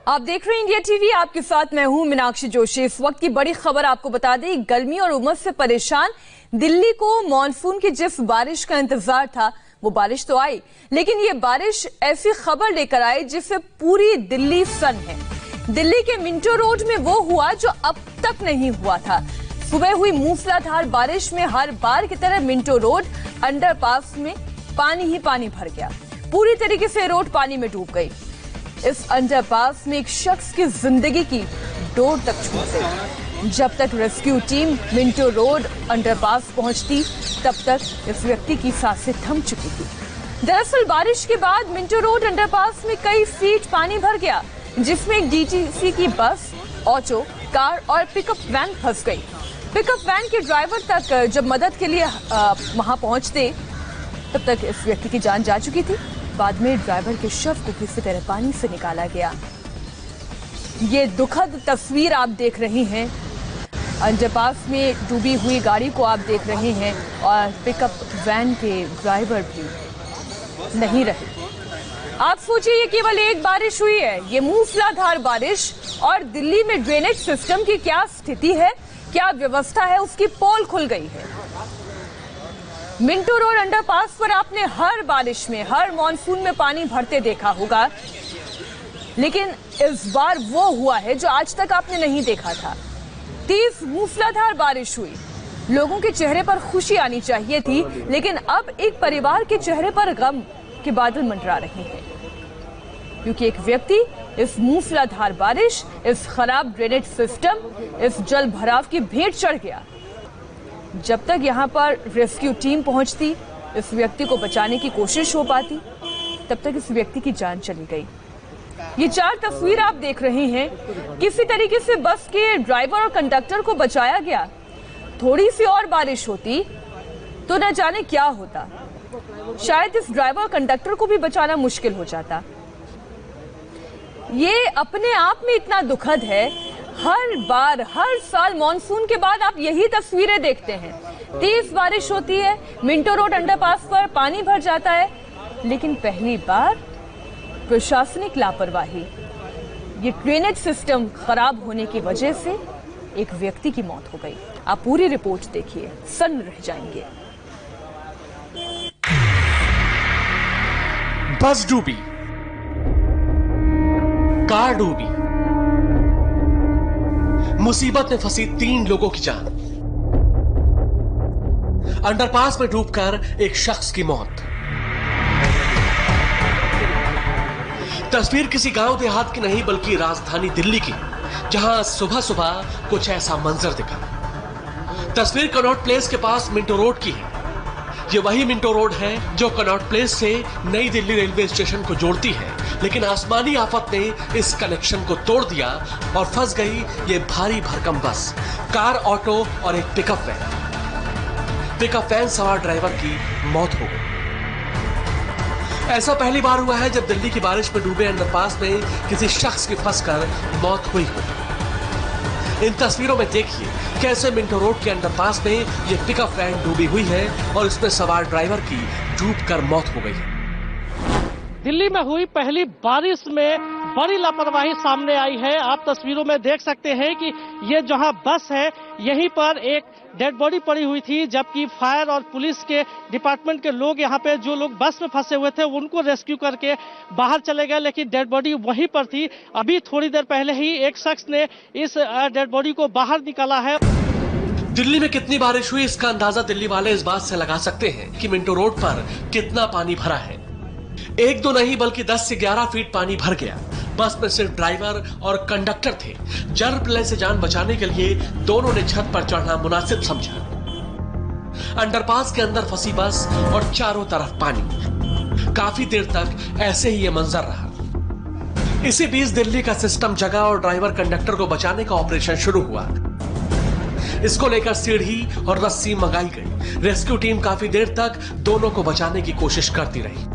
आप देख रहे हैं इंडिया टीवी। आपके साथ मैं हूं मीनाक्षी जोशी। इस वक्त की बड़ी खबर आपको बता दें, गर्मी और उमस से परेशान दिल्ली को मानसून की जिस बारिश का इंतजार था वो बारिश तो आई, लेकिन ये बारिश ऐसी खबर लेकर आई जिससे पूरी दिल्ली सन्न है। दिल्ली के मिंटो रोड में वो हुआ जो अब तक नहीं हुआ था। सुबह हुई मूसलाधार बारिश में हर बार की तरह मिंटो रोड अंडरपास में पानी ही पानी भर गया। पूरी तरीके से रोड पानी में डूब गई। इस अंडरपास में एक शख्स की जिंदगी की डोर तक छूट गई। जब तक rescue team Minto road underpass पहुंचती तब तक इस व्यक्ति की सांसें थम चुकी थी। दरअसल बारिश के बाद मिंटो रोड अंडरपास में कई फीट पानी भर गया, जिसमें एक डीटीसी की बस, ऑटो, कार और पिकअप वैन फंस गई। पिकअप वैन के ड्राइवर तक जब मदद के लिए वहां पहुंचते तब तक इस व्यक्ति की जान जा चुकी थी। बाद में ड्राइवर के शव को किसी तरह पानी से निकाला गया। ये दुखद तस्वीर आप देख रहे हैं। अंडरपास में डूबी हुई गाड़ी को आप देख रहे हैं और पिकअप वैन के ड्राइवर भी नहीं रहे। आप सोचिए, ये केवल एक बारिश हुई है, ये मूसलाधार बारिश, और दिल्ली में ड्रेनेज सिस्टम की क्या स्थिति है, क्या व्यवस्था है, उसकी पोल खुल गई है। मिंटो रोड अंडरपास पर आपने हर बारिश में, हर मॉनसून में पानी भरते देखा होगा, लेकिन इस बार वो हुआ है जो आज तक आपने नहीं देखा था। तेज मूसलाधार बारिश हुई, लोगों के चेहरे पर खुशी आनी चाहिए थी, लेकिन अब एक परिवार के चेहरे पर गम के बादल मंडरा रहे हैं, क्योंकि एक व्यक्ति इस मूसलाधार बारिश, इस खराब ड्रेनेज सिस्टम, इस जल भराव की भेंट चढ़ गया। जब तक यहां पर रेस्क्यू टीम पहुंचती, इस व्यक्ति को बचाने की कोशिश हो पाती, तब तक इस व्यक्ति की जान चली गई। ये चार तस्वीर आप देख रहे हैं। किसी तरीके से बस के ड्राइवर और कंडक्टर को बचाया गया। थोड़ी सी और बारिश होती तो न जाने क्या होता। शायद इस ड्राइवर और कंडक्टर को भी बचाना मुश्किल हो जाता। ये अपने आप में इतना दुखद है। हर बार, हर साल मॉनसून के बाद आप यही तस्वीरें देखते हैं। तेज बारिश होती है, मिंटो रोड अंडरपास पर पानी भर जाता है, लेकिन पहली बार प्रशासनिक लापरवाही, ये ड्रेनेज सिस्टम खराब होने की वजह से एक व्यक्ति की मौत हो गई। आप पूरी रिपोर्ट देखिए, सन्न रह जाएंगे। बस डूबी, कार डूबी, मुसीबत में फंसी 3 लोगों की जान, अंडरपास में डूबकर एक शख्स की मौत। तस्वीर किसी गांव देहात की नहीं बल्कि राजधानी दिल्ली की, जहां सुबह सुबह कुछ ऐसा मंजर दिखा। तस्वीर कनॉट प्लेस के पास मिंटो रोड की है। ये वही मिंटो रोड है जो कनॉट प्लेस से नई दिल्ली रेलवे स्टेशन को जोड़ती है, लेकिन आसमानी आफत ने इस कनेक्शन को तोड़ दिया और फंस गई ये भारी भरकम बस, कार, ऑटो और एक पिकअप वैन। पिकअप वैन सवार ड्राइवर की मौत हो गई। ऐसा पहली बार हुआ है जब दिल्ली की बारिश में डूबे अंडरपास में किसी शख्स की फंसकर मौत हुई हो। इन तस्वीरों में देखिए कैसे मिंटो रोड के अंडरपास में ये पिकअप वैन डूबी हुई है और इसमें सवार ड्राइवर की डूबकर मौत हो गई है। दिल्ली में हुई पहली बारिश में बड़ी लापरवाही सामने आई है। आप तस्वीरों में देख सकते हैं कि ये जहां बस है, यहीं पर एक डेड बॉडी पड़ी हुई थी, जबकि फायर और पुलिस के डिपार्टमेंट के लोग यहाँ पे, जो लोग बस में फंसे हुए थे, उनको रेस्क्यू करके बाहर चले गए, लेकिन डेड बॉडी वहीं पर थी। अभी थोड़ी देर पहले ही एक शख्स ने इस डेड बॉडी को बाहर निकाला है। दिल्ली में कितनी बारिश हुई इसका अंदाजा दिल्ली वाले इस बात से लगा सकते हैं कि मिंटो रोड पर कितना पानी भरा है। 1-2 नहीं बल्कि 10 से 11 फीट पानी भर गया। बस में सिर्फ ड्राइवर और कंडक्टर थे। जल प्रलय से जान बचाने के लिए दोनों ने छत पर चढ़ना मुनासिब समझा। अंडरपास के अंदर फंसी बस और चारों तरफ पानी। काफी देर तक ऐसे ही ये मंजर रहा। इसी बीच दिल्ली का सिस्टम जगा और ड्राइवर कंडक्टर को बचाने का ऑपरेशन शुरू हुआ। इसको लेकर सीढ़ी और रस्सी मंगाई गई। रेस्क्यू टीम काफी देर तक दोनों को बचाने की कोशिश करती रही।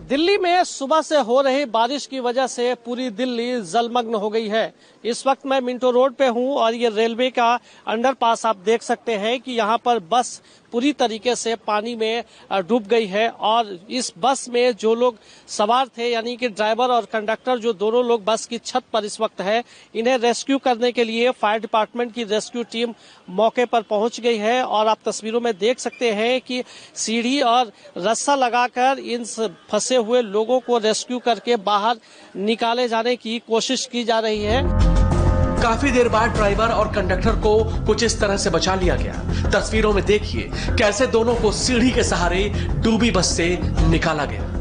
दिल्ली में सुबह से हो रही बारिश की वजह से पूरी दिल्ली जलमग्न हो गई है। इस वक्त मैं मिंटो रोड पे हूं और ये रेलवे का अंडरपास आप देख सकते हैं कि यहाँ पर बस पूरी तरीके से पानी में डूब गई है। और इस बस में जो लोग सवार थे, यानी कि ड्राइवर और कंडक्टर, जो दोनों लोग बस की छत पर इस वक्त है, इन्हें रेस्क्यू करने के लिए फायर डिपार्टमेंट की रेस्क्यू टीम मौके पर पहुंच गई है। और आप तस्वीरों में देख सकते हैं कि सीढ़ी और रस्सा लगाकर इन फंसे हुए लोगों को रेस्क्यू करके बाहर निकाले जाने की कोशिश की जा रही है। काफी देर बाद ड्राइवर और कंडक्टर को कुछ इस तरह से बचा लिया गया। तस्वीरों में देखिए कैसे दोनों को सीढ़ी के सहारे डूबी बस से निकाला गया।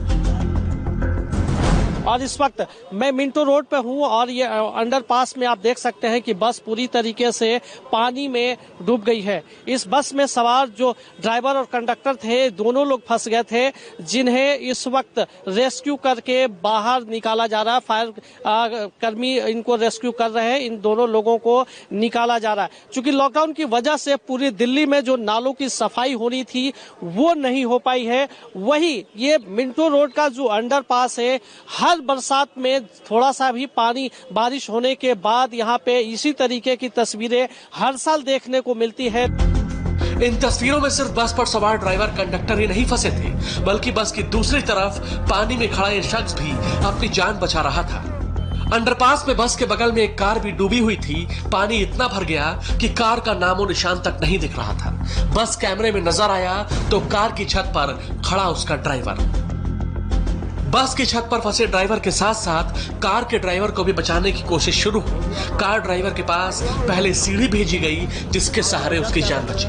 और इस वक्त मैं मिंटो रोड पे हूँ और ये अंडरपास में आप देख सकते हैं कि बस पूरी तरीके से पानी में डूब गई है। इस बस में सवार जो ड्राइवर और कंडक्टर थे, दोनों लोग फंस गए थे, जिन्हें इस वक्त रेस्क्यू करके बाहर निकाला जा रहा है। फायर कर्मी इनको रेस्क्यू कर रहे हैं, इन दोनों लोगों को निकाला जा रहा है। चूंकि लॉकडाउन की वजह से पूरी दिल्ली में जो नालों की सफाई होनी थी वो नहीं हो पाई है। वही ये मिंटो रोड का जो अंडरपास है, हर बरसात में थोड़ा सा भी पानी बारिश होने के बाद यहाँ पे इसी तरीके की तस्वीरें हर साल देखने को मिलती है। इन तस्वीरों में सिर्फ बस पर सवार ड्राइवर कंडक्टर ही नहीं फंसे थे, बल्कि बस की दूसरी तरफ पानी में खड़ा ये शख्स भी अपनी जान बचा रहा था। अंडरपास में बस के बगल में एक कार भी डूबी हुई थी। पानी इतना भर गया कि कार का नामो निशान तक नहीं दिख रहा था। बस कैमरे में नजर आया तो कार की छत पर खड़ा उसका ड्राइवर। बस की छत पर फंसे ड्राइवर के साथ साथ कार के ड्राइवर को भी बचाने की कोशिश शुरू हुई। कार ड्राइवर के पास पहले सीढ़ी भेजी गई, जिसके सहारे उसकी जान बची।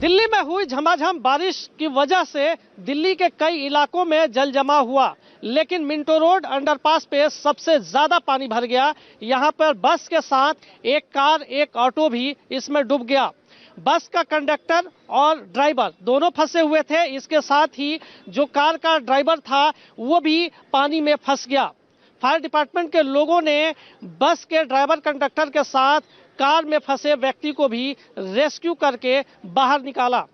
दिल्ली में हुई झमाझम बारिश की वजह से दिल्ली के कई इलाकों में जल जमाव हुआ, लेकिन मिंटो रोड अंडरपास पे सबसे ज्यादा पानी भर गया। यहाँ पर बस के साथ एक कार, एक ऑटो भी इसमें डूब गया। बस का कंडक्टर और ड्राइवर दोनों फंसे हुए थे। इसके साथ ही जो कार का ड्राइवर था वो भी पानी में फंस गया। फायर डिपार्टमेंट के लोगों ने बस के ड्राइवर कंडक्टर के साथ कार में फंसे व्यक्ति को भी रेस्क्यू करके बाहर निकाला।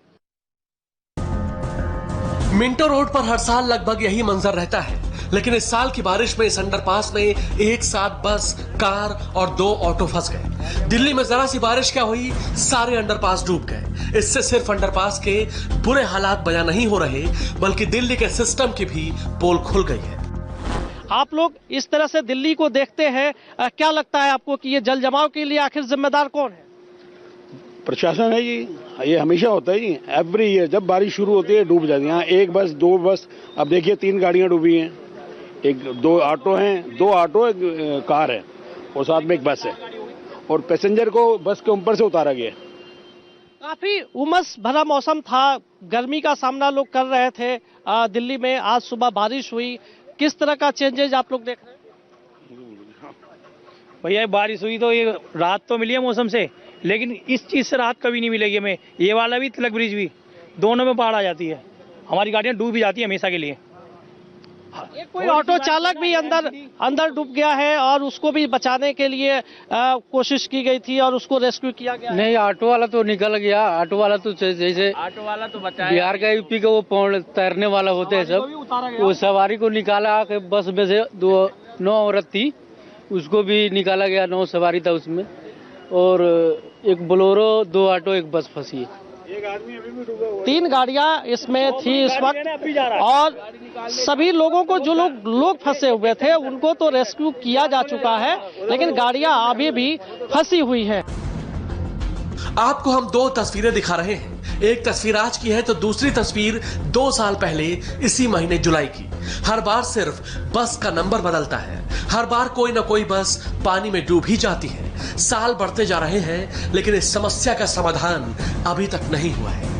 मिंटो रोड पर हर साल लगभग यही मंजर रहता है, लेकिन इस साल की बारिश में इस अंडरपास में एक साथ बस, कार और 2 ऑटो फंस गए। दिल्ली में जरा सी बारिश क्या हुई, सारे अंडरपास डूब गए। इससे सिर्फ अंडरपास के बुरे हालात बयां नहीं हो रहे, बल्कि दिल्ली के सिस्टम की भी पोल खुल गई है। आप लोग इस तरह से दिल्ली को देखते हैं, क्या लगता है आपको कि ये जल जमाव के लिए आखिर जिम्मेदार कौन है? प्रशासन है जी। ये हमेशा होता है जी, एवरी ईयर जब बारिश शुरू होती है डूब जाती है। यहाँ एक बस, 2 बस, अब देखिए 3 गाड़ियां डूबी हैं, 2 ऑटो हैं, 2 ऑटो, एक कार है और साथ में एक बस है, और पैसेंजर को बस के ऊपर से उतारा गया। काफी उमस भरा मौसम था, गर्मी का सामना लोग कर रहे थे दिल्ली में। आज सुबह बारिश हुई, किस तरह का चेंजेज आप लोग देख रहे हैं? भैया बारिश हुई तो ये राहत तो मिली है मौसम से, लेकिन इस चीज से राहत कभी नहीं मिलेगी हमें। ये वाला भी, तिलक ब्रिज भी, दोनों में बाढ़ आ जाती है, हमारी गाड़ियां डूब भी जाती है हमेशा के लिए। एक कोई ऑटो चालक भी अंदर डूब गया है और उसको भी बचाने के लिए कोशिश की गई थी और उसको रेस्क्यू किया गया। नहीं, ऑटो वाला तो निकल गया। ऑटो वाला तो जैसे ऑटो वाला तो बचा, बिहार का यूपी का वो पौड़ तैरने वाला होते हैं सब, वो सवारी को निकाला के बस में से 9 औरत थी, उसको भी निकाला गया। 9 सवारी था उसमें, और एक बोलेरो, 2 ऑटो, एक बस फंसी है। 3 गाड़ियां इसमें थी इस वक्त, और सभी लोगों को, जो लोग फंसे हुए थे उनको तो रेस्क्यू किया जा चुका है, लेकिन गाड़ियां अभी भी फंसी हुई है। आपको हम 2 तस्वीरें दिखा रहे हैं। एक तस्वीर आज की है तो दूसरी तस्वीर 2 साल पहले इसी महीने जुलाई की। हर बार सिर्फ बस का नंबर बदलता है, हर बार कोई ना कोई बस पानी में डूब ही जाती है। साल बढ़ते जा रहे हैं, लेकिन इस समस्या का समाधान अभी तक नहीं हुआ है।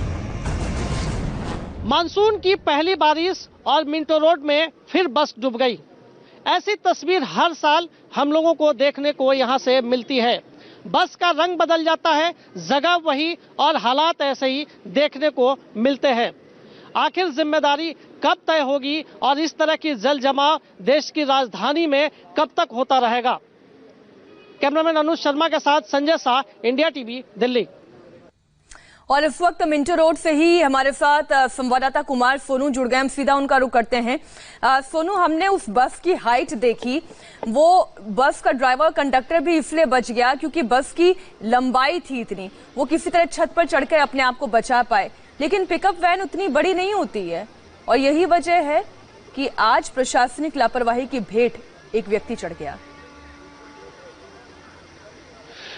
मानसून की पहली बारिश और मिंटो रोड में फिर बस डूब गई। ऐसी तस्वीर हर साल हम लोगों को देखने को यहाँ से मिलती है। बस का रंग बदल जाता है, जगह वही और हालात ऐसे ही देखने को मिलते हैं। आखिर जिम्मेदारी कब तय होगी और इस तरह की जल जमाव देश की राजधानी में कब तक होता रहेगा? कैमरामैन अनुज शर्मा के साथ संजय शाह, इंडिया टीवी, दिल्ली। और इस वक्त मिंटो रोड से ही हमारे साथ संवाददाता कुमार सोनू जुड़ गए। हम सीधा उनका रुख करते हैं। सोनू, हमने उस बस की हाइट देखी, वो बस का ड्राइवर कंडक्टर भी इसलिए बच गया क्योंकि बस की लंबाई थी इतनी, वो किसी तरह छत पर चढ़कर अपने आप को बचा पाए। लेकिन पिकअप वैन उतनी बड़ी नहीं होती है और यही वजह है कि आज प्रशासनिक लापरवाही की भेंट एक व्यक्ति चढ़ गया।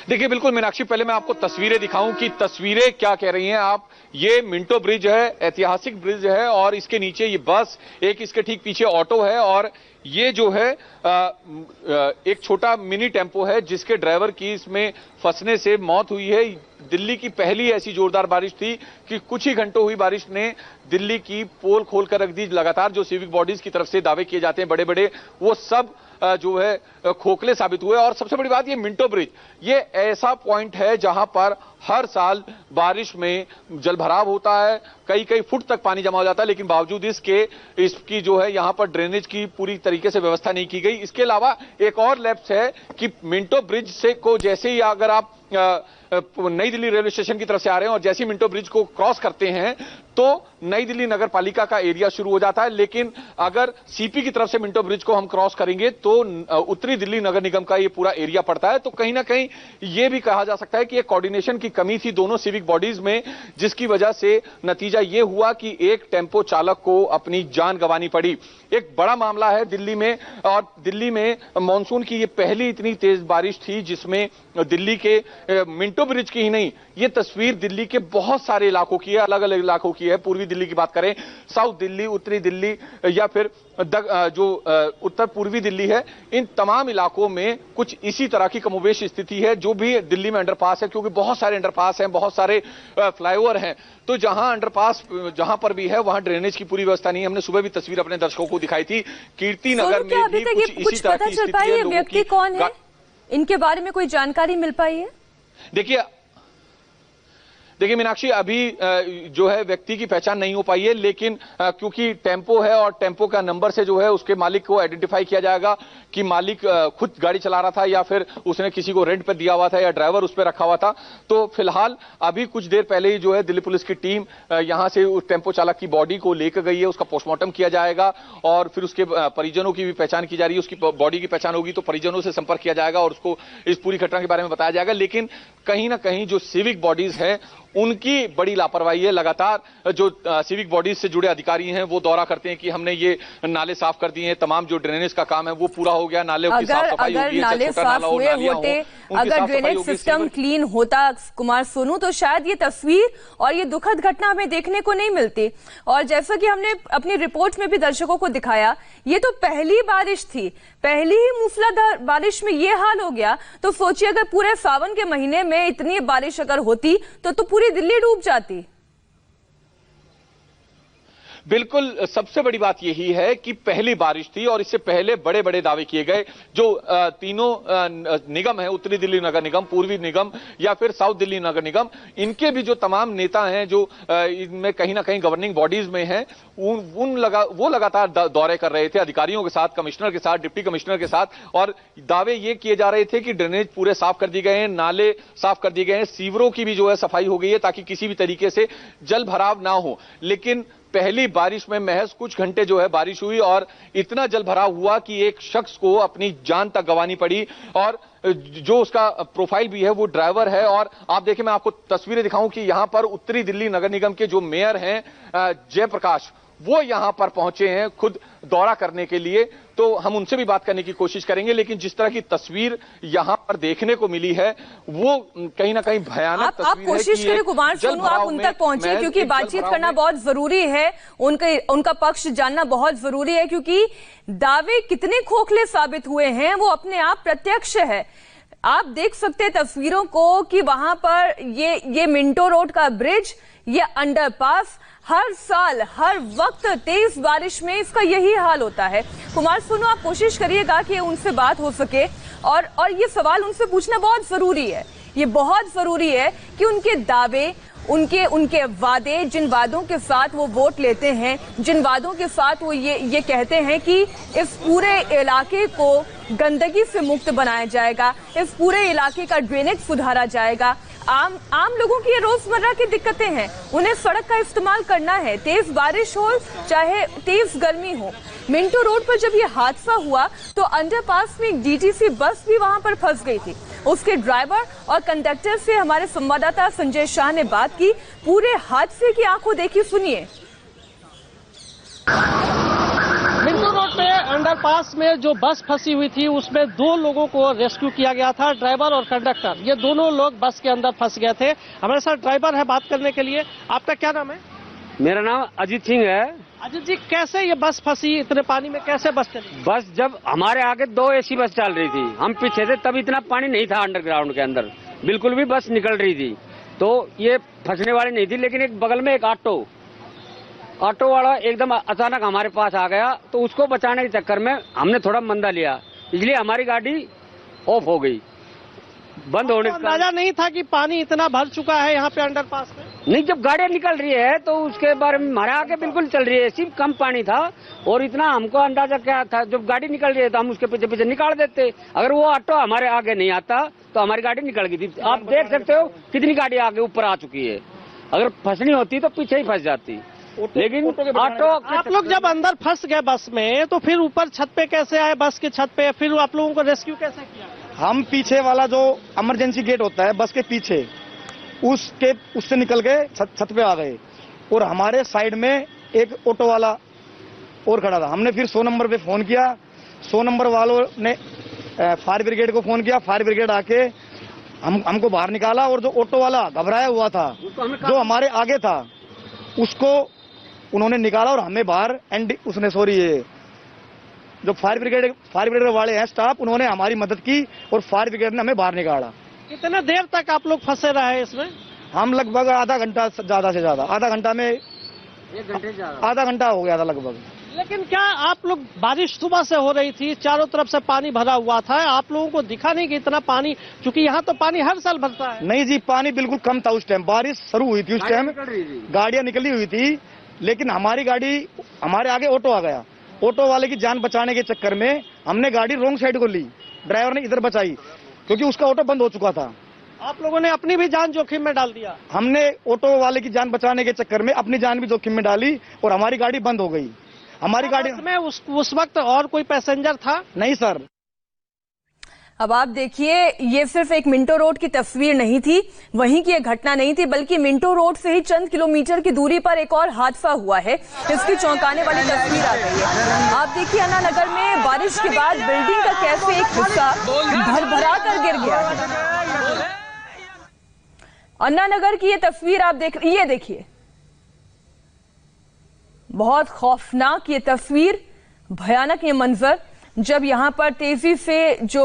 देखिए बिल्कुल मीनाक्षी, पहले मैं आपको तस्वीरें दिखाऊं कि तस्वीरें क्या कह रही हैं आप। ये मिंटो ब्रिज है, ऐतिहासिक ब्रिज है और इसके नीचे ये बस, एक इसके ठीक पीछे ऑटो है और ये जो है एक छोटा मिनी टेम्पो है जिसके ड्राइवर की इसमें फंसने से मौत हुई है। दिल्ली की पहली ऐसी जोरदार बारिश थी कि कुछ ही घंटों हुई बारिश ने दिल्ली की पोल खोल कर रख दी। लगातार जो सिविक बॉडीज की तरफ से दावे किए जाते हैं बड़े बड़े, वो सब जो है खोखले साबित हुए। और सबसे बड़ी बात, ये मिंटो ब्रिज ये ऐसा पॉइंट है जहां पर हर साल बारिश में जलभराव होता है, कई कई फुट तक पानी जमा हो जाता है, लेकिन बावजूद इसकी जो है यहां पर ड्रेनेज की पूरी तरीके से व्यवस्था नहीं की गई। इसके अलावा एक और लैप्स है कि मिंटो ब्रिज से को जैसे ही अगर आप नई दिल्ली रेलवे स्टेशन की तरफ से आ रहे हैं और जैसे ही मिंटो ब्रिज को क्रॉस करते हैं तो नई दिल्ली नगर पालिका का एरिया शुरू हो जाता है, लेकिन अगर सीपी की तरफ से मिंटो ब्रिज को हम क्रॉस करेंगे तो उत्तरी दिल्ली नगर निगम का ये पूरा एरिया पड़ता है। तो कहीं ना कहीं ये भी कहा जा सकता है कि एक कोऑर्डिनेशन की कमी थी दोनों सिविक बॉडीज में, जिसकी वजह से नतीजा ये हुआ कि एक टेम्पो चालक को अपनी जान गंवानी पड़ी। एक बड़ा मामला है दिल्ली में, और दिल्ली में मानसून की ये पहली इतनी तेज बारिश थी जिसमें दिल्ली के मिंटो ब्रिज की ही नहीं, ये तस्वीर दिल्ली के बहुत सारे इलाकों की है, अलग अलग इलाकों की है। पूर्वी दिल्ली की बात करें, साउथ दिल्ली, उत्तरी दिल्ली या फिर जो उत्तर पूर्वी दिल्ली है, इन तमाम इलाकों में कुछ इसी तरह की कमोबेश स्थिति है। जो भी दिल्ली में अंडरपास है, क्योंकि बहुत सारे अंडरपास हैं, बहुत सारे फ्लाईओवर हैं, तो जहां अंडरपास जहां पर भी है वहां ड्रेनेज की पूरी व्यवस्था नहीं है। हमने सुबह भी तस्वीर अपने दर्शकों को दिखाई थी, कीर्ति नगर में भी कुछ इसी तरह की स्थिति है। व्यक्ति कौन है, इनके बारे में कोई जानकारी मिल पाई है? देखिए मीनाक्षी, अभी जो है व्यक्ति की पहचान नहीं हो पाई है, लेकिन क्योंकि टेम्पो है और टेम्पो का नंबर से जो है उसके मालिक को आइडेंटिफाई किया जाएगा कि मालिक खुद गाड़ी चला रहा था या फिर उसने किसी को रेंट पर दिया हुआ था या ड्राइवर उस पर रखा हुआ था। तो फिलहाल अभी कुछ देर पहले ही जो है दिल्ली पुलिस की टीम यहां से उस टेम्पो चालक की बॉडी को लेकर गई है, उसका पोस्टमार्टम किया जाएगा और फिर उसके परिजनों की भी पहचान की जा रही है। उसकी बॉडी की पहचान होगी तो परिजनों से संपर्क किया जाएगा और उसको इस पूरी घटना के बारे में बताया जाएगा। लेकिन कहीं ना कहीं जो सिविक बॉडीज है उनकी बड़ी लापरवाही है। लगातार जो सिविक बॉडीज से जुड़े अधिकारी हैं वो दौरा करते हैं कि हमने ये नाले साफ कर दिए हैं, तमाम जो ड्रेनेज का काम है वो पूरा हो गया, नाले की साफ सफाई हो गई, नाले साफ हुए होते, अगर ड्रेनेज सिस्टम क्लीन होता कुमार सोनू, तो शायद ये तस्वीर और ये दुखद घटना हमें देखने को नहीं मिलती। और जैसा कि हमने अपनी रिपोर्ट में भी दर्शकों को दिखाया, ये तो पहली बारिश थी, पहली ही मूसलाधार बारिश में ये हाल हो गया। तो सोचिए अगर पूरे सावन के महीने में इतनी बारिश अगर होती तो पूरी दिल्ली डूब जाती। बिल्कुल, सबसे बड़ी बात यही है कि पहली बारिश थी और इससे पहले बड़े बड़े दावे किए गए। जो तीनों निगम है, उत्तरी दिल्ली नगर निगम, पूर्वी निगम या फिर साउथ दिल्ली नगर निगम, इनके भी जो तमाम नेता हैं जो इनमें कहीं ना कहीं गवर्निंग बॉडीज में हैं, वो लगातार दौरे कर रहे थे अधिकारियों के साथ, कमिश्नर के साथ, डिप्टी कमिश्नर के साथ, और दावे ये किए जा रहे थे कि ड्रेनेज पूरे साफ कर दिए गए हैं, नाले साफ कर दिए गए हैं, सीवरों की भी जो है सफाई हो गई है ताकि किसी भी तरीके से जल भराव ना हो। लेकिन पहली बारिश में महज कुछ घंटे जो है बारिश हुई और इतना जल भराव हुआ कि एक शख्स को अपनी जान तक गंवानी पड़ी। और जो उसका प्रोफाइल भी है वो ड्राइवर है। और आप देखें, मैं आपको तस्वीरें दिखाऊं कि यहां पर उत्तरी दिल्ली नगर निगम के जो मेयर हैं जयप्रकाश, वो यहां पर पहुंचे हैं खुद दौरा करने के लिए। तो हम उनसे भी बात करने की कोशिश करेंगे, लेकिन जिस तरह की तस्वीर यहां पर देखने को मिली है वो कहीं ना कहीं भयानक तस्वीर है। आप कोशिश करें कुमार सोनू, आप उन तक पहुंचे क्योंकि बातचीत करना बहुत जरूरी है, उनका पक्ष जानना बहुत जरूरी है, क्योंकि दावे कितने खोखले साबित हुए हैं वो अपने आप प्रत्यक्ष है। आप देख सकते हैं तस्वीरों को कि वहां पर ये मिंटो रोड का ब्रिज, ये अंडरपास, हर साल हर वक्त तेज बारिश में इसका यही हाल होता है। कुमार सोनू, आप कोशिश करिएगा कि उनसे बात हो सके और ये सवाल उनसे पूछना बहुत जरूरी है। ये बहुत जरूरी है कि उनके दावे, उनके वादे, जिन वादों के साथ वो वोट लेते हैं, जिन वादों के साथ वो ये कहते हैं कि इस पूरे इलाके को गंदगी से मुक्त बनाया जाएगा, इस पूरे इलाके का ड्रेनेज सुधारा जाएगा, आम लोगों की ये रोजमर्रा की दिक्कतें हैं। उन्हें सड़क का इस्तेमाल करना है, तेज बारिश हो चाहे तेज गर्मी हो। मिंटो रोड पर जब ये हादसा हुआ तो अंडरपास में एक डीटीसी बस भी वहां पर फंस गई थी। उसके ड्राइवर और कंडक्टर से हमारे संवाददाता संजय शाह ने बात की। पूरे हादसे की आंखों देखी, सुनिए। मिंटो रोड पे अंडरपास में जो बस फंसी हुई थी उसमें 2 लोगों को रेस्क्यू किया गया था, ड्राइवर और कंडक्टर। ये दोनों लोग बस के अंदर फंस गए थे। हमारे साथ ड्राइवर है बात करने के लिए। आपका क्या नाम है? मेरा नाम अजीत सिंह है। अजीत जी, कैसे ये बस फंसी इतने पानी में, कैसे बस चली? बस जब हमारे आगे 2 एसी बस चल रही थी, हम पीछे थे, तब इतना पानी नहीं था अंडरग्राउंड के अंदर, बिल्कुल भी बस निकल रही थी, तो ये फंसने वाली नहीं थी। लेकिन एक बगल में एक ऑटो वाला एकदम अचानक हमारे पास आ गया, तो उसको बचाने के चक्कर में हमने थोड़ा मंदा लिया, इसलिए हमारी गाड़ी ऑफ हो गई, बंद होने का। अंदाजा नहीं था कि पानी इतना भर चुका है यहाँ पे अंडरपास में? नहीं, जब गाड़ियां निकल रही है तो उसके बारे में हमारे आगे बिल्कुल चल रही है, सिर्फ कम पानी था और इतना हमको अंदाजा क्या था, जब गाड़ी निकल रही है तो हम उसके पीछे पीछे निकाल देते। अगर वो ऑटो हमारे आगे नहीं आता तो हमारी गाड़ी निकल गई थी। आप देख सकते हो कितनी गाड़ी आगे ऊपर आ चुकी है, अगर फंसनी होती तो पीछे ही फंस जाती। लेकिन ऑटो, आप लोग जब अंदर फंस गए बस में तो फिर ऊपर छत पे कैसे आए, बस के छत पे? फिर आप लोगों को रेस्क्यू कैसे किया? हम पीछे वाला जो इमरजेंसी गेट होता है बस के पीछे, उससे निकल के छत पे आ गए और हमारे साइड में एक ऑटो वाला और खड़ा था। हमने फिर 100 नंबर पे फोन किया, 100 नंबर वालों ने फायर ब्रिगेड को फोन किया, फायर ब्रिगेड आके हमको बाहर निकाला और जो ऑटो वाला घबराया हुआ था जो हमारे आगे था उसको उन्होंने निकाला और हमें बाहर जो फायर ब्रिगेड वाले हैं स्टाफ, उन्होंने हमारी मदद की और फायर ब्रिगेड ने हमें बाहर निकाला। कितने देर तक आप लोग फंसे रहे इसमें? हम लगभग आधा घंटा, ज्यादा से ज्यादा आधा घंटा में, 1 घंटे ज्यादा, आधा घंटा हो गया था लगभग। लेकिन क्या आप लोग, बारिश सुबह से हो रही थी, चारों तरफ से पानी भरा हुआ था, आप लोगों को दिखा नहीं कि इतना पानी, क्योंकि यहाँ तो पानी हर साल भरता है? नहीं जी, पानी बिल्कुल कम था उस टाइम, बारिश शुरू हुई थी उस टाइम, गाड़ियां निकली हुई थी, लेकिन हमारी गाड़ी, हमारे आगे ऑटो आ गया। ऑटो वाले की जान बचाने के चक्कर में हमने गाड़ी रोंग साइड को ली, ड्राइवर ने इधर बचाई क्योंकि उसका ऑटो बंद हो चुका था। आप लोगों ने अपनी भी जान जोखिम में डाल दिया? हमने ऑटो वाले की जान बचाने के चक्कर में अपनी जान भी जोखिम में डाली और हमारी गाड़ी बंद हो गई। हमारी गाड़ी में उस वक्त और कोई पैसेंजर था? नहीं सर। अब आप देखिए, ये सिर्फ एक मिंटो रोड की तस्वीर नहीं थी, वहीं की ये घटना नहीं थी, बल्कि मिंटो रोड से ही चंद किलोमीटर की दूरी पर एक और हादसा हुआ है। इसकी चौंकाने वाली तस्वीर आ गई है। आप देखिए, अन्ना नगर में बारिश के बाद बिल्डिंग का कैसे एक हिस्सा भरभरा कर गिर गया है। अन्ना नगर की ये तस्वीर आप ये देखिए, बहुत खौफनाक ये तस्वीर, भयानक ये मंजर, जब यहां पर तेजी से जो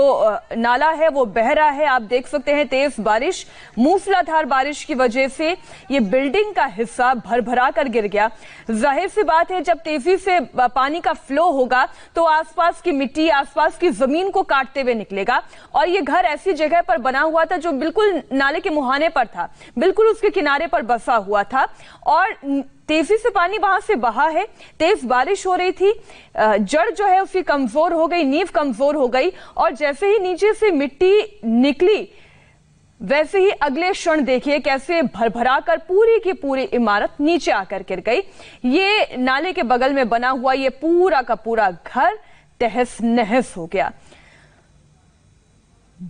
नाला है वो बह रहा है। आप देख सकते हैं तेज बारिश, मूसलाधार बारिश की वजह से ये बिल्डिंग का हिस्सा भरभरा कर गिर गया। जाहिर सी बात है, जब तेजी से पानी का फ्लो होगा तो आसपास की मिट्टी, आसपास की जमीन को काटते हुए निकलेगा। और ये घर ऐसी जगह पर बना हुआ था जो बिल्कुल नाले के मुहाने पर था, बिल्कुल उसके किनारे पर बसा हुआ था और तेजी से पानी वहां से बहा है। तेज बारिश हो रही थी, जड़ जो है उसकी कमजोर हो गई, नींव कमजोर हो गई और जैसे ही नीचे से मिट्टी निकली वैसे ही अगले क्षण देखिए कैसे भरभरा कर पूरी की पूरी इमारत नीचे आकर गिर गई। ये नाले के बगल में बना हुआ ये पूरा का पूरा घर तहस नहस हो गया।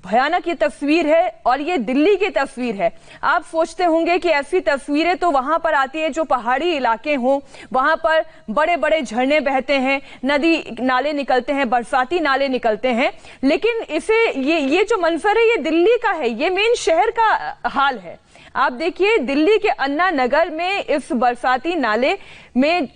भयानक ये तस्वीर है और ये दिल्ली की तस्वीर है। आप सोचते होंगे कि ऐसी तस्वीरें तो वहां पर आती है जो पहाड़ी इलाके हों, वहां पर बड़े बड़े झरने बहते हैं, नदी नाले निकलते हैं, बरसाती नाले निकलते हैं, लेकिन ये जो मंजर है ये दिल्ली का है, ये मेन शहर का हाल है। आप देखिए, दिल्ली के अन्ना नगर में इस बरसाती नाले में,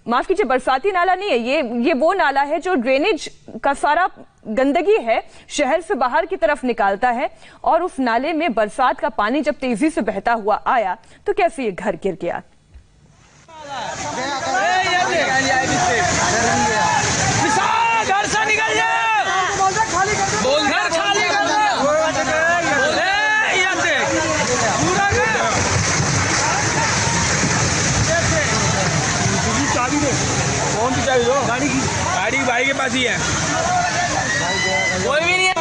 माफ कीजिए, बरसाती नाला नहीं है ये वो नाला है जो ड्रेनेज का सारा गंदगी है शहर से बाहर की तरफ निकालता है और उस नाले में बरसात का पानी जब तेजी से बहता हुआ आया तो कैसे ये घर गिर गया। घर से निकल गाड़ी भाई के पास ही है, कोई भी नहीं है।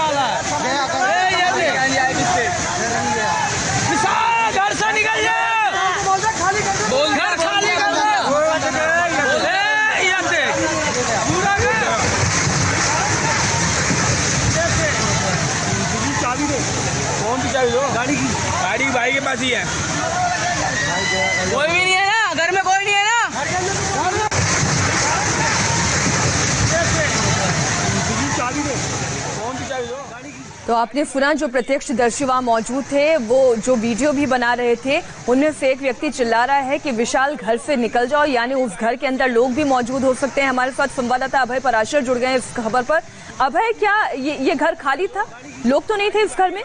पास ही है। कोई भी नहीं है ना, घर में कोई नहीं है ना। तो आपने सुना, जो प्रत्यक्षदर्शी वहां मौजूद थे वो जो वीडियो भी बना रहे थे, उनमें से एक व्यक्ति चिल्ला रहा है कि विशाल घर से निकल जाओ, यानी उस घर के अंदर लोग भी मौजूद हो सकते हैं। हमारे साथ संवाददाता अभय पराशर जुड़ गए हैं इस खबर पर। अभय, क्या ये घर खाली था? लोग तो नहीं थे इस घर में?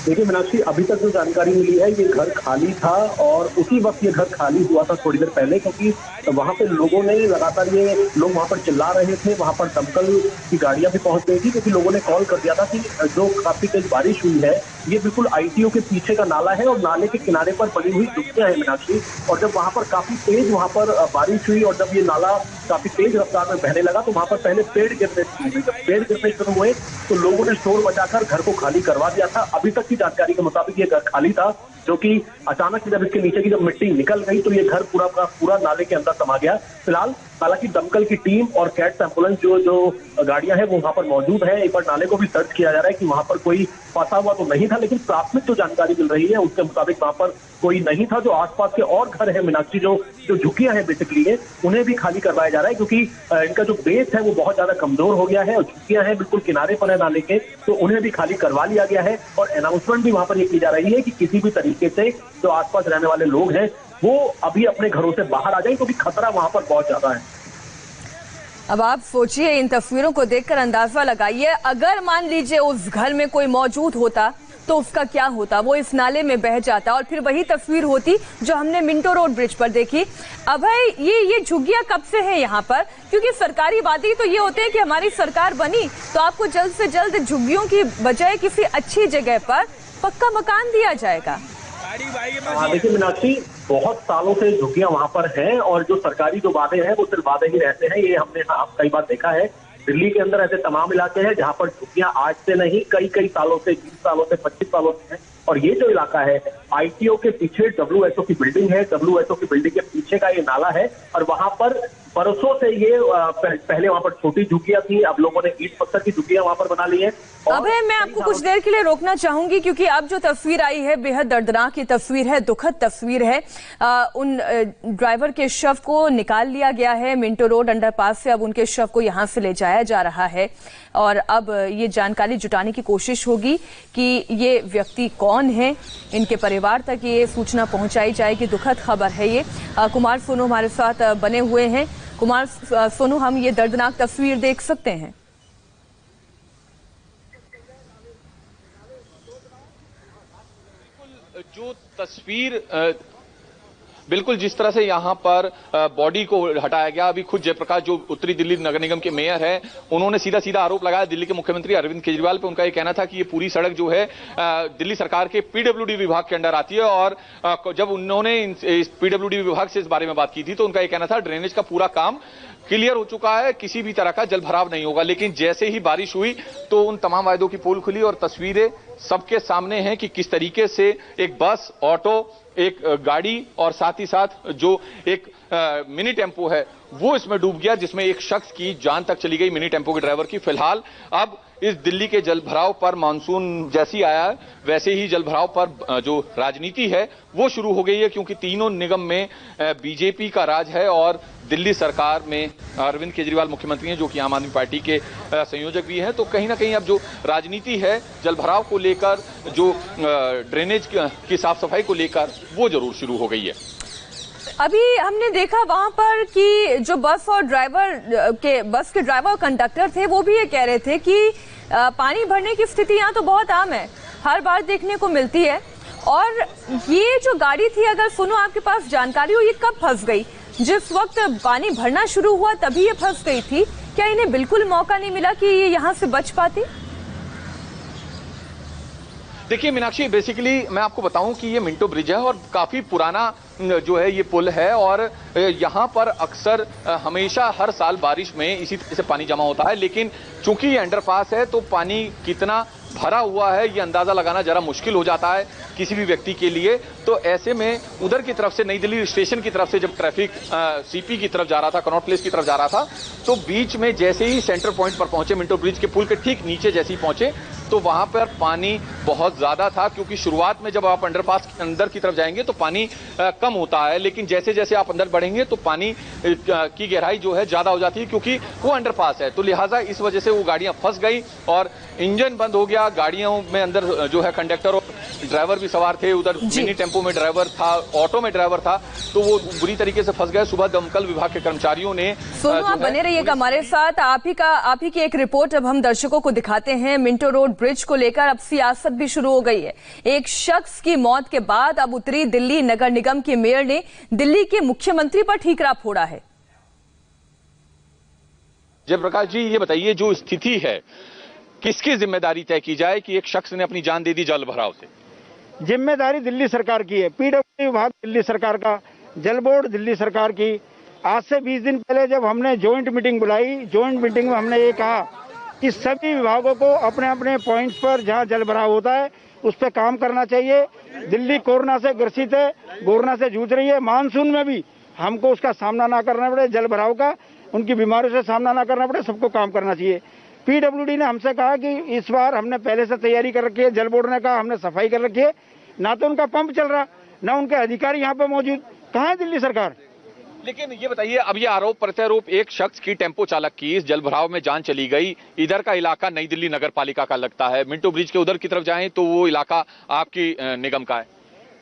देखिए मीनाक्षी, अभी तक जो जानकारी मिली है ये घर खाली था और उसी वक्त ये घर खाली हुआ था थोड़ी देर पहले, क्योंकि वहां पे लोगों ने लगातार, ये लोग वहां पर चिल्ला रहे थे, वहां पर दमकल की गाड़ियां भी पहुंच गई थी, क्योंकि लोगों ने कॉल कर दिया था कि जो काफी तेज बारिश हुई है ये बिल्कुल आईटीओ के पीछे का नाला है और नाले के किनारे पर बनी हुई झुग्गियां है मीनाक्षी। और जब वहां पर काफी तेज वहां पर बारिश हुई और जब ये नाला काफी तेज रफ्तार में बहने लगा तो वहां पर पहले पेड़ गिरने शुरू हुए। जब पेड़ गिरने शुरू हुए तो लोगों ने शोर मचाकर घर को खाली करवा दिया था। अभी तक की जानकारी के मुताबिक ये घर खाली था, जो कि अचानक जब इसके नीचे की जब मिट्टी निकल गई तो ये घर पूरा का पूरा नाले के अंदर समा गया। फिलहाल हालांकि दमकल की टीम और कैट्स एम्बुलेंस जो गाड़ियां हैं वो वहां पर मौजूद है। एक बार नाले को भी सर्च किया जा रहा है कि वहां पर कोई फंसा हुआ तो नहीं था, लेकिन प्राथमिक जो जानकारी मिल रही है उसके मुताबिक वहां पर कोई नहीं था। जो आसपास के और घर है मीनाक्षी, जो झुग्गियां हैं बेसिकली है, उन्हें भी खाली करवाया जा रहा है, क्योंकि इनका जो बेस है वो बहुत ज्यादा कमजोर हो गया है और झुग्गियां हैं बिल्कुल किनारे पर है नाले के, तो उन्हें भी खाली करवा लिया गया है। और अनाउंसमेंट भी वहां पर ये की जा रही है कि किसी भी तरीके से जो आसपास रहने वाले लोग हैं वो अभी अपने घरों से बाहर आ जाए, क्योंकि खतरा वहां पर बहुत ज्यादा है। अब आप सोचिए, इन तस्वीरों को देखकर अंदाजा लगाइए, अगर मान लीजिए उस घर में कोई मौजूद होता तो उसका क्या होता? वो इस नाले में बह जाता और फिर वही तस्वीर होती जो हमने मिंटो रोड ब्रिज पर देखी। अभय, ये झुग्गियां कब से है यहाँ पर? क्योंकि सरकारी वादे तो ये होते हैं कि हमारी सरकार बनी तो आपको जल्द से जल्द झुग्गियों की बजाय किसी अच्छी जगह पर पक्का मकान दिया जाएगा। देखिए मीनाक्षी, बहुत सालों से झुग्गियां वहां पर हैं और जो सरकारी जो वादे हैं वो सिर्फ वादे ही रहते हैं। ये हमने कई बार देखा है। दिल्ली के अंदर ऐसे तमाम इलाके हैं जहां पर झुग्गियां आज से नहीं कई सालों से, 20 सालों से, 25 सालों से हैं। और ये जो इलाका है आईटीओ के पीछे डब्ल्यूएसओ की बिल्डिंग है, डब्ल्यूएसओ की बिल्डिंग के पीछे का ये नाला है और वहां पर बरसों से ये पहले वहां पर छोटी झुग्गियां थी, अब लोगों ने ईंट पत्थर की झुग्गियां वहां पर बना ली है। अभय, मैं आपको कुछ देर के लिए रोकना चाहूंगी क्योंकि अब जो तस्वीर आई है बेहद दर्दनाक की तस्वीर है, दुखद तस्वीर है। उन ड्राइवर के शव को निकाल लिया गया है मिंटो रोड अंडरपास से, अब उनके शव को यहां से ले जाया जा रहा है और अब ये जानकारी जुटाने की कोशिश होगी कि ये व्यक्ति कौन है, इनके परिवार तक ये सूचना पहुंचाई जाएगी। दुखद खबर है ये। कुमार सोनू हमारे साथ बने हुए हैं। कुमार सोनू, हम ये दर्दनाक तस्वीर देख सकते हैं? जो तस्वीर बिल्कुल जिस तरह से यहाँ पर बॉडी को हटाया गया, अभी खुद जयप्रकाश जो उत्तरी दिल्ली नगर निगम के मेयर हैं उन्होंने सीधा आरोप लगाया दिल्ली के मुख्यमंत्री अरविंद केजरीवाल पे। उनका ये कहना था कि ये पूरी सड़क जो है दिल्ली सरकार के पीडब्ल्यूडी विभाग के अंडर आती है और जब उन्होंने इस पीडब्ल्यूडी विभाग से इस बारे में बात की थी तो उनका ये कहना था ड्रेनेज का पूरा काम क्लियर हो चुका है, किसी भी तरह का जल भराव नहीं होगा। लेकिन जैसे ही बारिश हुई तो उन तमाम वायदों की पोल खुली और तस्वीरें सबके सामने हैं कि किस तरीके से एक बस, ऑटो, एक गाड़ी और साथ ही साथ जो एक मिनी टेम्पो है वो इसमें डूब गया, जिसमें एक शख्स की जान तक चली गई, मिनी टेम्पो के ड्राइवर की। फिलहाल अब इस दिल्ली के जल भराव पर मानसून जैसी आया है वैसे ही जल भराव पर जो राजनीति है वो शुरू हो गई है, क्योंकि तीनों निगम में बीजेपी का राज है और दिल्ली सरकार में अरविंद केजरीवाल मुख्यमंत्री हैं जो कि आम आदमी पार्टी के संयोजक भी हैं। तो कहीं ना कहीं अब जो राजनीति है जल भराव को लेकर, जो ड्रेनेज की साफ सफाई को लेकर, वो जरूर शुरू हो गई है। अभी हमने देखा वहां पर कि जो बस के ड्राइवर और कंडक्टर थे वो भी ये कह रहे थे कि पानी भरने की स्थिति यहाँ तो बहुत आम है, हर बार देखने को मिलती है। और ये जो गाड़ी थी, अगर सुनो आपके पास जानकारी हो, ये कब फंस गई? जिस वक्त पानी भरना शुरू हुआ तभी ये फंस गई थी? क्या इन्हें बिल्कुल मौका नहीं मिला कि ये यहाँ से बच पाती? देखिए मीनाक्षी, बेसिकली मैं आपको बताऊं कि ये मिंटो ब्रिज है और काफी पुराना जो है ये पुल है और यहाँ पर अक्सर हमेशा हर साल बारिश में इसी तरह से पानी जमा होता है। लेकिन चूंकि ये अंडरपास है तो पानी कितना भरा हुआ है ये अंदाजा लगाना जरा मुश्किल हो जाता है किसी भी व्यक्ति के लिए। तो ऐसे में उधर की तरफ से, नई दिल्ली स्टेशन की तरफ से जब ट्रैफिक सीपी की तरफ जा रहा था, कनॉट प्लेस की तरफ जा रहा था, तो बीच में जैसे ही सेंटर पॉइंट पर पहुंचे, मिंटो ब्रिज के पुल के ठीक नीचे जैसे ही पहुंचे तो वहां पर पानी बहुत ज्यादा था, क्योंकि शुरुआत में जब आप अंडरपास के अंदर की तरफ जाएंगे तो पानी कम होता है, लेकिन जैसे जैसे आप अंदर बढ़ेंगे तो पानी की गहराई जो है ज्यादा हो जाती है, क्योंकि वो अंडरपास है। तो लिहाजा इस वजह से वो गाड़ियां फंस गई और इंजन बंद हो गया। गाड़ियों में अंदर जो है कंडक्टर और ड्राइवर भी सवार थे, उधर मिनी टेम्पो में ड्राइवर था, ऑटो में ड्राइवर था, तो वो बुरी तरीके से फंस गए। सुबह दमकल विभाग के कर्मचारियों ने सोनू, आप बने रहिएगा हमारे साथ। आप ही की एक रिपोर्ट अब हम दर्शकों को दिखाते हैं। मिंटो रोड ब्रिज को लेकर अब सियासत भी शुरू हो गई है। एक शख्स की मौत के बाद अब उतरी दिल्ली नगर निगम के मेयर ने दिल्ली के मुख्यमंत्री पर ठीकरा फोड़ा है। जयप्रकाश जी, ये बताइए, जो स्थिति है किसकी जिम्मेदारी तय की जाए कि एक शख्स ने अपनी जान दे दी जल भराव से? जिम्मेदारी दिल्ली सरकार की है, पीडब्ल्यूडी विभाग दिल्ली सरकार का, जल बोर्ड दिल्ली सरकार की। आज से 20 दिन पहले जब हमने ज्वाइंट मीटिंग बुलाई, ज्वाइंट मीटिंग में हमने ये कहा कि सभी विभागों को अपने अपने पॉइंट्स पर जहां जल भराव होता है उस पर काम करना चाहिए। दिल्ली कोरोना से ग्रसित है, कोरोना से जूझ रही है। मानसून में भी हमको उसका सामना ना करना पड़े, जल भराव का, उनकी बीमारियों से सामना ना करना पड़े, सबको काम करना चाहिए। पीडब्ल्यूडी ने हमसे कहा कि इस बार हमने पहले से तैयारी कर रखी है, जल बोर्ड ने कहा हमने सफाई कर रखी है। ना तो उनका पंप चल रहा, ना उनके अधिकारी यहाँ पे मौजूद। कहाँ है दिल्ली सरकार? लेकिन ये बताइए, अब ये आरोप प्रत्यारोप, एक शख्स की टेम्पो चालक की इस जल भराव में जान चली गई। इधर का इलाका नई दिल्ली नगर पालिका का लगता है, मिंटो ब्रिज के उधर की तरफ जाएं तो वो इलाका आपकी निगम का है,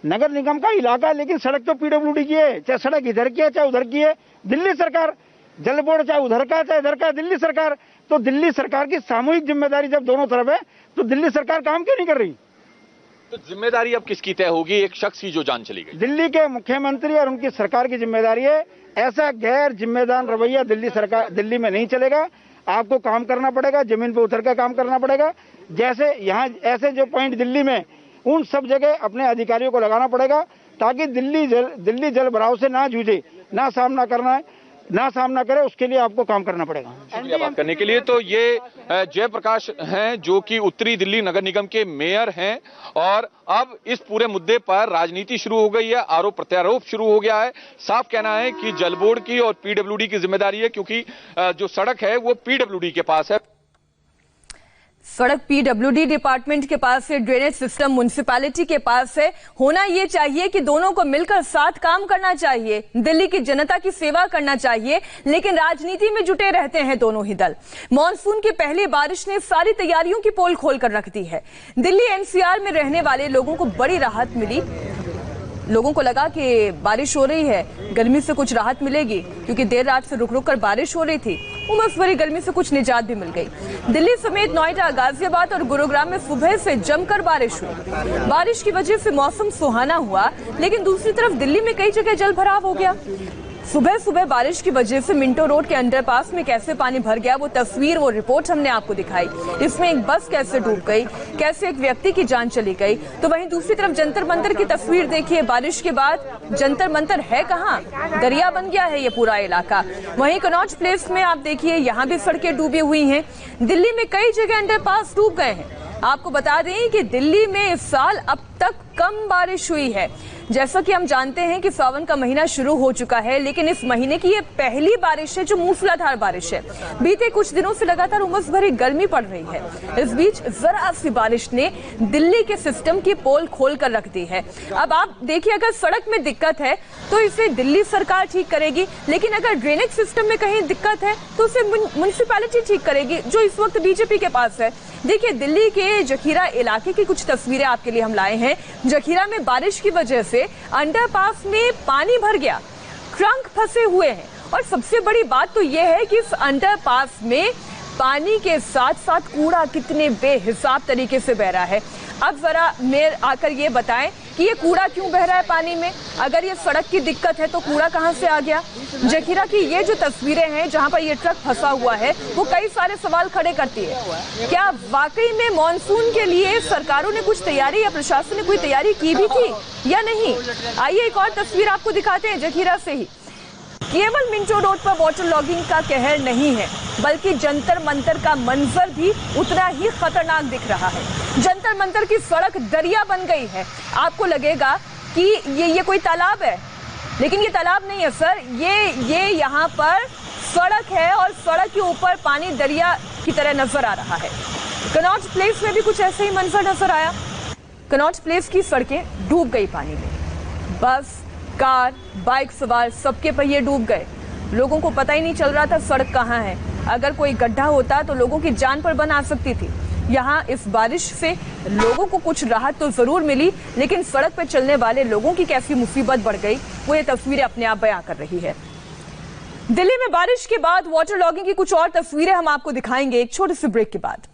नगर निगम का इलाका। लेकिन सड़क तो पीडब्ल्यूडी की है, चाहे सड़क इधर की है चाहे उधर की है। दिल्ली सरकार, जल बोर्ड चाहे उधर का चाहे इधर का, दिल्ली सरकार। तो दिल्ली सरकार की सामूहिक जिम्मेदारी जब दोनों तरफ है तो दिल्ली सरकार काम क्यों नहीं कर रही? तो जिम्मेदारी अब किसकी तय होगी? एक शख्स की जो जान चली गई, दिल्ली के मुख्यमंत्री और उनकी सरकार की जिम्मेदारी है। ऐसा गैर जिम्मेदार रवैया दिल्ली में नहीं चलेगा। आपको काम करना पड़ेगा, जमीन पर उतर कर काम करना पड़ेगा। जैसे यहाँ ऐसे जो पॉइंट दिल्ली में, उन सब जगह अपने अधिकारियों को लगाना पड़ेगा ताकि दिल्ली जल भराव से ना जूझे, ना सामना करे, उसके लिए आपको काम करना पड़ेगा। शुक्रिया बात करने के लिए। तो ये जयप्रकाश हैं जो कि उत्तरी दिल्ली नगर निगम के मेयर हैं, और अब इस पूरे मुद्दे पर राजनीति शुरू हो गई है, आरोप प्रत्यारोप शुरू हो गया है। साफ कहना है कि जल बोर्ड की और पीडब्ल्यूडी की जिम्मेदारी है, क्योंकि जो सड़क है वो पीडब्ल्यूडी के पास है। सड़क पीडब्ल्यूडी डिपार्टमेंट के पास है, ड्रेनेज सिस्टम म्युनिसिपैलिटी के पास है। होना यह चाहिए कि दोनों को मिलकर साथ काम करना चाहिए, दिल्ली की जनता की सेवा करना चाहिए, लेकिन राजनीति में जुटे रहते हैं दोनों ही दल। मॉनसून की पहली बारिश ने सारी तैयारियों की पोल खोल कर रख दी है। दिल्ली एनसीआर में रहने वाले लोगों को बड़ी राहत मिली। लोगों को लगा कि बारिश हो रही है, गर्मी से कुछ राहत मिलेगी, क्योंकि देर रात से रुक रुक कर बारिश हो रही थी। उमस भरी गर्मी से कुछ निजात भी मिल गई। दिल्ली समेत नोएडा, गाजियाबाद और गुरुग्राम में सुबह से जमकर बारिश हुई। बारिश की वजह से मौसम सुहाना हुआ, लेकिन दूसरी तरफ दिल्ली में कई जगह जल भराव हो गया। सुबह सुबह बारिश की वजह से मिंटो रोड के अंडरपास में कैसे पानी भर गया, वो तस्वीर, वो रिपोर्ट हमने आपको दिखाई। इसमें एक बस कैसे डूब गई, कैसे एक व्यक्ति की जान चली गई। तो वहीं दूसरी तरफ जंतर मंतर की तस्वीर देखिए। बारिश के बाद जंतर मंतर है कहाँ, दरिया बन गया है ये पूरा इलाका। वहीं कनॉट प्लेस में आप देखिए, यहाँ भी सड़कें डूबी हुई हैं। दिल्ली में कई जगह अंडरपास डूब गए हैं। आपको बता दें कि दिल्ली में इस साल अब तक कम बारिश हुई है। जैसा कि हम जानते हैं कि सावन का महीना शुरू हो चुका है, लेकिन इस महीने की ये पहली बारिश है जो मूसलाधार बारिश है। बीते कुछ दिनों से लगातार उमस भरी गर्मी पड़ रही है। इस बीच जरा सी बारिश ने दिल्ली के सिस्टम की पोल खोल कर रख दी है। अब आप देखिए, अगर सड़क में दिक्कत है तो इसे दिल्ली सरकार ठीक करेगी, लेकिन अगर ड्रेनेज सिस्टम में कहीं दिक्कत है तो उसे म्युनिसिपैलिटी ठीक करेगी, जो इस वक्त बीजेपी के पास है। देखिए, दिल्ली के जखीरा इलाके की कुछ तस्वीरें आपके लिए हम लाए हैं। जखीरा में बारिश की वजह से अंडरपास में पानी भर गया, ट्रंक फंसे हुए हैं, और सबसे बड़ी बात तो यह है कि इस अंडरपास में पानी के साथ साथ कूड़ा कितने बेहिसाब तरीके से बह रहा है। अब जरा मेयर आकर ये बताएं कि ये कूड़ा क्यों बह रहा है पानी में। अगर ये सड़क की दिक्कत है तो कूड़ा कहां से आ गया। जखीरा की ये जो तस्वीरें हैं जहां पर ये ट्रक फंसा हुआ है, वो कई सारे सवाल खड़े करती है। क्या वाकई में मॉनसून के लिए सरकारों ने कुछ तैयारी या प्रशासन ने कोई तैयारी की भी थी या नहीं? आइए एक और तस्वीर आपको दिखाते हैं जखीरा से ही। केवल मिंटो रोड पर वाटर लॉगिंग का कहर नहीं है, बल्कि जंतर मंतर का मंजर भी उतना ही खतरनाक दिख रहा है। जंतर मंतर की सड़क दरिया बन गई है। आपको लगेगा कि ये कोई तालाब है, लेकिन ये तालाब नहीं है सर, ये यहाँ पर सड़क है, और सड़क के ऊपर पानी दरिया की तरह नजर आ रहा है। कनॉट प्लेस में भी कुछ ऐसे ही मंजर नजर आया। कनॉट प्लेस की सड़कें डूब गई पानी में। बस, कार, बाइक सवार सबके पहिए डूब गए। लोगों को पता ही नहीं चल रहा था सड़क कहाँ है। अगर कोई गड्ढा होता तो लोगों की जान पर बन आ सकती थी। यहाँ इस बारिश से लोगों को कुछ राहत तो जरूर मिली, लेकिन सड़क पर चलने वाले लोगों की कैसी मुसीबत बढ़ गई वो ये तस्वीरें अपने आप बयां कर रही है। दिल्ली में बारिश के बाद वाटर लॉगिंग की कुछ और तस्वीरें हम आपको दिखाएंगे एक छोटे से ब्रेक के बाद।